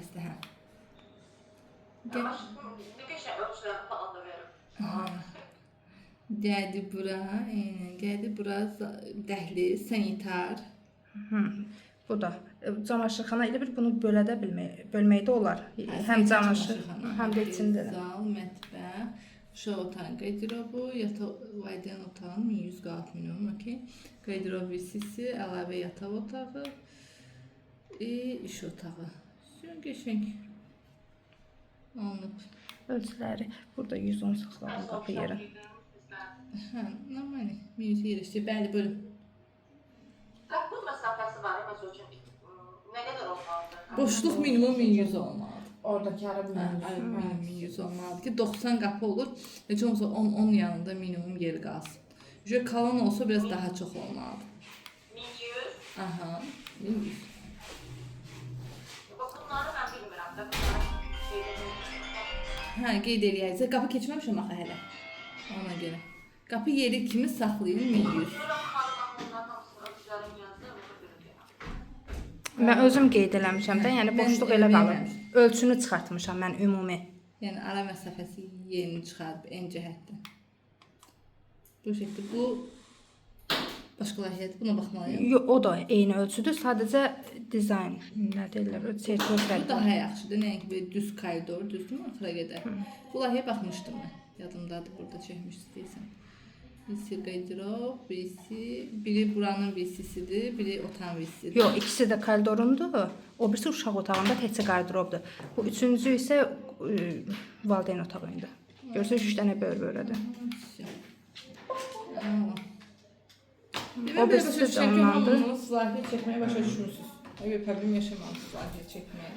məsafəsidir, hə. Ama ne geçen ölçülerini falan da veririm. Gəldi bura, gəldi bura dəhliz, sanitar. Bu da camaşırxana elə bir bunu bölmək də olar. Həm camaşır, həm də içində. Zal, mətbəx, uşaq otağı, qardirobu, valideyn otağı 1100 qalıb minimum, okey. Qardirob hissəsi, əlavə yataq otağı, iş otağı. Qəşəng alınıb. Ölçüləri burada 110 saxladım qapı yeri. Hə, normal. 1100 yerləşdir. Bəli, bölüm. Qapı məsafəsi var, məsəl üçün nə qədər olmalıdır? Boşluq minimum 1100 olmalıdır. Oradakı ara Minimum 1100 olmalıdır ki 90 qapı olur. Heç olmasa 10 yanında minimum yer qalsın. Şöyle kalan olsa biraz daha çox olmalıdır. 1100. Aha, 1100. Bunları mən bilmirəm də. Hə, qeyd eləyəcək. Qapı keçməmişəm axı hələ. Ona görə. Qapı yeri kimi saxlayın 1100. Bunların xanımlardan hamısını ölçülərini yazdım, ona görə deyəm. Mən özüm qeyd eləmişəm də, yəni boşluq elə qalıb. Ölçünü çıxartmışam mən ümumi. Yəni ara məsafəsi yerini çıxarıb en cəhətdən. Bu şəkildə bu başqa layihədir. Buna baxmalıyam. Yox, o da eyni ölçüdür, sadəcə dizayn nə deyirlər, sertifikat Bu fərqi. daha yaxşıdır. Nəinki belə düz koridor, düzdürmü? Axıra qədər. Bu layihəyə baxmışdım mən. Yadımdadır, burada çəkmiş istəyirsən. Birisi qardirob, biri buranın VC-sidir, biri otağın VC-sidir. Yox, ikisi də koridorundur. O birisi uşaq otağında təkcə qardirobdur. Bu üçüncü isə valideyn otağıydı. Görürsüz 3 dənə bölbörədir. O birisi də ondandır. Layihə çəkməyə başa düşmürsünüz. Öyle problem yaşamamısınız layihə çəkməyə.